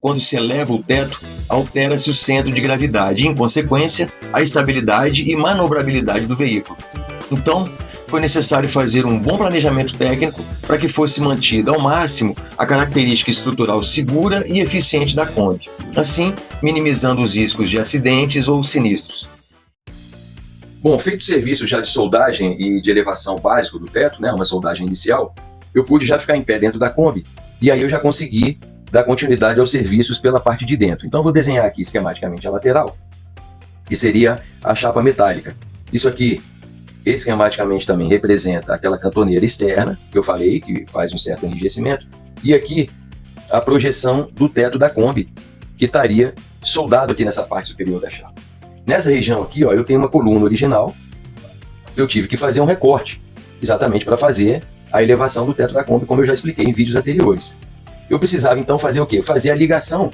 Quando se eleva o teto, altera-se o centro de gravidade e, em consequência, a estabilidade e manobrabilidade do veículo. Então, foi necessário fazer um bom planejamento técnico para que fosse mantida ao máximo a característica estrutural segura e eficiente da Kombi, assim minimizando os riscos de acidentes ou sinistros. Bom, feito o serviço já de soldagem e de elevação básico do teto, uma soldagem inicial, eu pude já ficar em pé dentro da Kombi e aí eu já consegui dar continuidade aos serviços pela parte de dentro. Então eu vou desenhar aqui esquematicamente a lateral, que seria a chapa metálica. Isso aqui, esquematicamente, também representa aquela cantoneira externa, que eu falei, que faz um certo enrijecimento, e aqui a projeção do teto da Kombi, que estaria soldado aqui nessa parte superior da chapa. Nessa região aqui, eu tenho uma coluna original, eu tive que fazer um recorte, exatamente para fazer a elevação do teto da Kombi, como eu já expliquei em vídeos anteriores. Eu precisava então fazer o quê? Fazer a ligação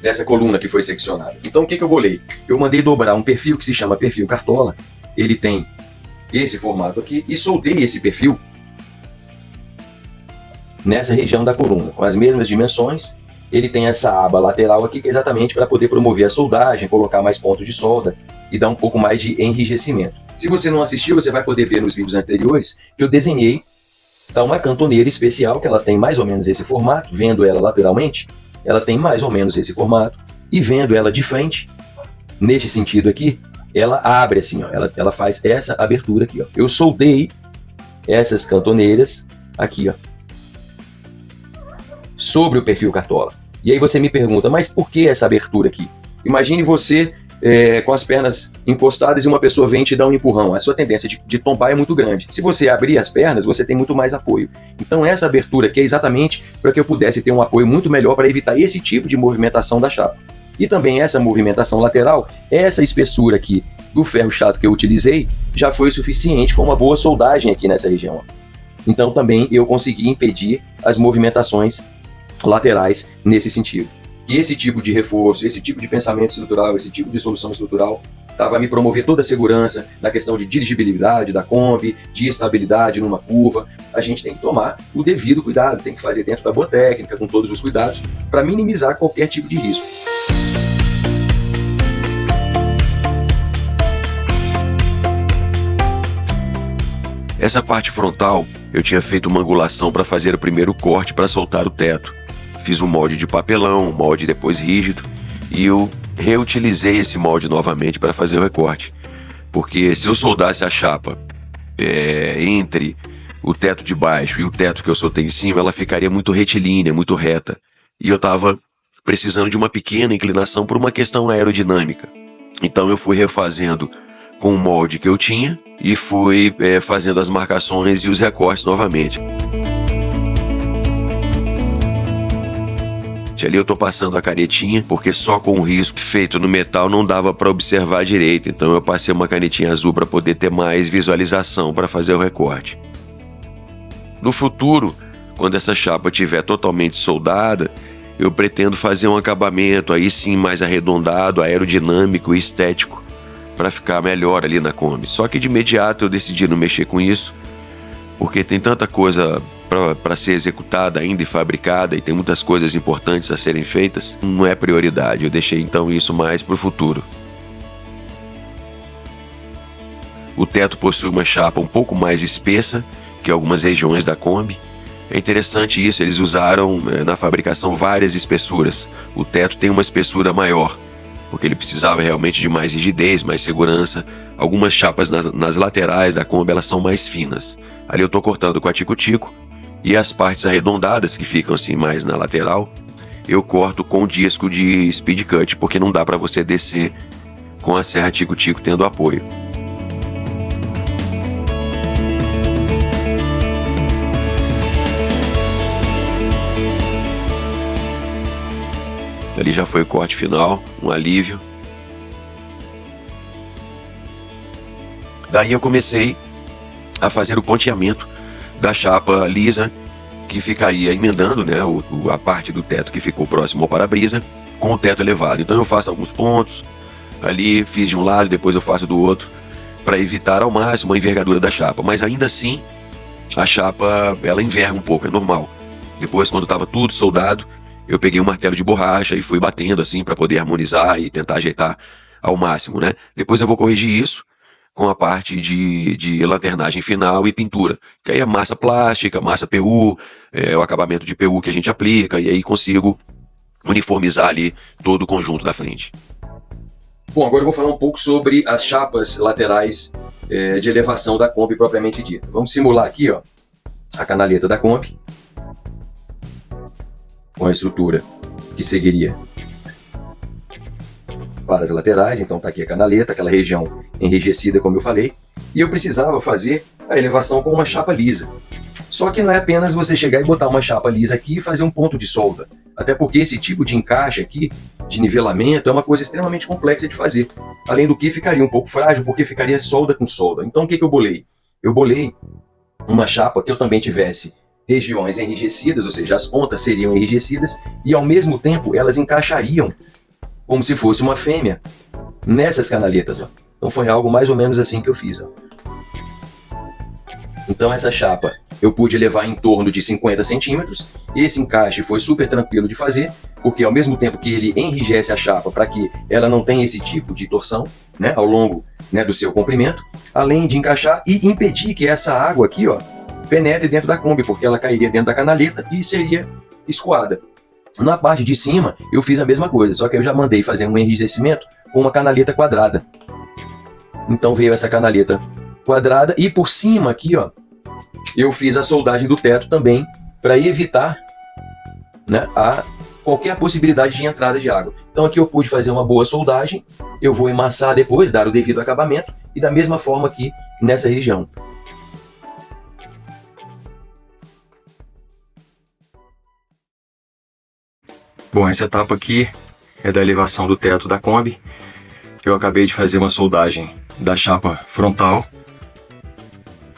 dessa coluna que foi seccionada. Então o que eu bolei? Eu mandei dobrar um perfil que se chama perfil Cartola, ele tem esse formato aqui, e soldei esse perfil nessa região da coluna, com as mesmas dimensões. Ele tem essa aba lateral aqui, que é exatamente para poder promover a soldagem, colocar mais pontos de solda e dar um pouco mais de enrijecimento. Se você não assistiu, você vai poder ver nos vídeos anteriores que eu desenhei uma cantoneira especial, que ela tem mais ou menos esse formato. Vendo ela lateralmente, ela tem mais ou menos esse formato, e vendo ela de frente, neste sentido aqui, ela abre assim, ela faz essa abertura aqui. Eu soldei essas cantoneiras aqui, sobre o perfil Cartola. E aí você me pergunta, mas por que essa abertura aqui? Imagine você com as pernas encostadas e uma pessoa vem te dar um empurrão. A sua tendência de tombar é muito grande. Se você abrir as pernas, você tem muito mais apoio. Então essa abertura aqui é exatamente para que eu pudesse ter um apoio muito melhor para evitar esse tipo de movimentação da chapa. E também essa movimentação lateral, essa espessura aqui do ferro chato que eu utilizei, já foi suficiente com uma boa soldagem aqui nessa região. Então também eu consegui impedir as movimentações laterais nesse sentido. E esse tipo de reforço, esse tipo de pensamento estrutural, esse tipo de solução estrutural vai me promover toda a segurança na questão de dirigibilidade da Kombi, de estabilidade numa curva. A gente tem que tomar o devido cuidado, tem que fazer dentro da boa técnica, com todos os cuidados, para minimizar qualquer tipo de risco. Essa parte frontal, eu tinha feito uma angulação para fazer o primeiro corte para soltar o teto. Fiz um molde de papelão, um molde depois rígido, e eu reutilizei esse molde novamente para fazer o recorte. Porque se eu soldasse a chapa entre o teto de baixo e o teto que eu soltei em cima, ela ficaria muito retilínea, muito reta. E eu estava precisando de uma pequena inclinação por uma questão aerodinâmica. Então eu fui refazendo com o molde que eu tinha e fui fazendo as marcações e os recortes novamente. Ali eu tô passando a canetinha, porque só com o risco feito no metal não dava para observar direito, então eu passei uma canetinha azul para poder ter mais visualização para fazer o recorte. No futuro, quando essa chapa estiver totalmente soldada, eu pretendo fazer um acabamento aí sim mais arredondado, aerodinâmico e estético, para ficar melhor ali na Kombi. Só que de imediato eu decidi não mexer com isso, porque tem tanta coisa para ser executada ainda e fabricada, e tem muitas coisas importantes a serem feitas, não é prioridade. Eu deixei então isso mais para o futuro. O teto possui uma chapa um pouco mais espessa que algumas regiões da Kombi. É interessante isso, eles usaram na fabricação várias espessuras. O teto tem uma espessura maior, porque ele precisava realmente de mais rigidez, mais segurança. Algumas chapas nas laterais da Kombi, elas são mais finas. Ali eu estou cortando com a tico-tico, e as partes arredondadas, que ficam assim mais na lateral, eu corto com disco de speed cut, porque não dá para você descer com a serra tico-tico tendo apoio. Ali já foi o corte final, um alívio. Daí eu comecei a fazer o ponteamento da chapa lisa, que ficaria emendando a parte do teto que ficou próximo ao para-brisa com o teto elevado. Então eu faço alguns pontos ali, fiz de um lado, depois eu faço do outro, para evitar ao máximo a envergadura da chapa. Mas ainda assim, a chapa ela enverga um pouco, é normal. Depois, quando estava tudo soldado, eu peguei um martelo de borracha e fui batendo assim para poder harmonizar e tentar ajeitar ao máximo, né? Depois eu vou corrigir isso com a parte de lanternagem final e pintura, que aí é massa plástica, massa PU, o acabamento de PU que a gente aplica, e aí consigo uniformizar ali todo o conjunto da frente. Bom, agora eu vou falar um pouco sobre as chapas laterais de elevação da Kombi propriamente dita. Vamos simular aqui, ó, a canaleta da Kombi com a estrutura que seguiria para as laterais. Então tá aqui a canaleta, aquela região enrijecida, como eu falei, e eu precisava fazer a elevação com uma chapa lisa. Só que não é apenas você chegar e botar uma chapa lisa aqui e fazer um ponto de solda, até porque esse tipo de encaixe aqui, de nivelamento, é uma coisa extremamente complexa de fazer. Além do que ficaria um pouco frágil, porque ficaria solda com solda. Então o que eu bolei? Eu bolei uma chapa que eu também tivesse regiões enrijecidas, ou seja, as pontas seriam enrijecidas, e ao mesmo tempo elas encaixariam como se fosse uma fêmea nessas canaletas, ó. Então foi algo mais ou menos assim que eu fiz, ó. Então essa chapa eu pude levar em torno de 50 centímetros. Esse encaixe foi super tranquilo de fazer, porque ao mesmo tempo que ele enrijece a chapa para que ela não tenha esse tipo de torção, né, ao longo, né, do seu comprimento, além de encaixar e impedir que essa água aqui, ó, penetre dentro da Kombi, porque ela cairia dentro da canaleta e seria escoada. Na parte de cima eu fiz a mesma coisa, só que eu já mandei fazer um enrijecimento com uma canaleta quadrada. Então veio essa canaleta quadrada e por cima aqui, ó, eu fiz a soldagem do teto também para evitar, né, qualquer possibilidade de entrada de água. Então aqui eu pude fazer uma boa soldagem, eu vou emassar depois, dar o devido acabamento, e da mesma forma aqui nessa região. Bom, essa etapa aqui é da elevação do teto da Kombi. Eu acabei de fazer uma soldagem da chapa frontal,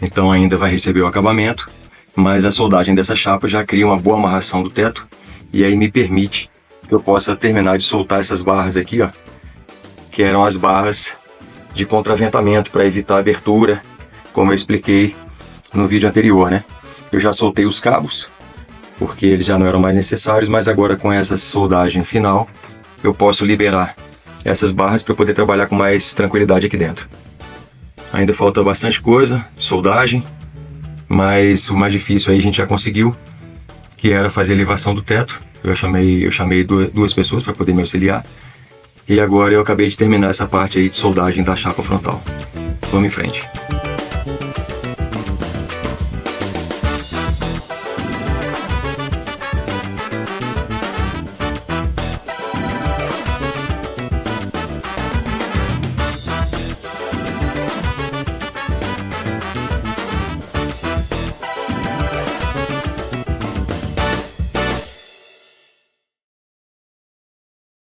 então ainda vai receber o acabamento, mas a soldagem dessa chapa já cria uma boa amarração do teto e aí me permite que eu possa terminar de soltar essas barras aqui, ó, que eram as barras de contraventamento para evitar a abertura, como eu expliquei no vídeo anterior, né? Eu já soltei os cabos, porque eles já não eram mais necessários, mas agora com essa soldagem final eu posso liberar essas barras para poder trabalhar com mais tranquilidade aqui dentro. Ainda falta bastante coisa de soldagem, mas o mais difícil aí a gente já conseguiu, que era fazer a elevação do teto. Eu chamei duas pessoas para poder me auxiliar, e agora eu acabei de terminar essa parte aí de soldagem da chapa frontal. Vamos em frente.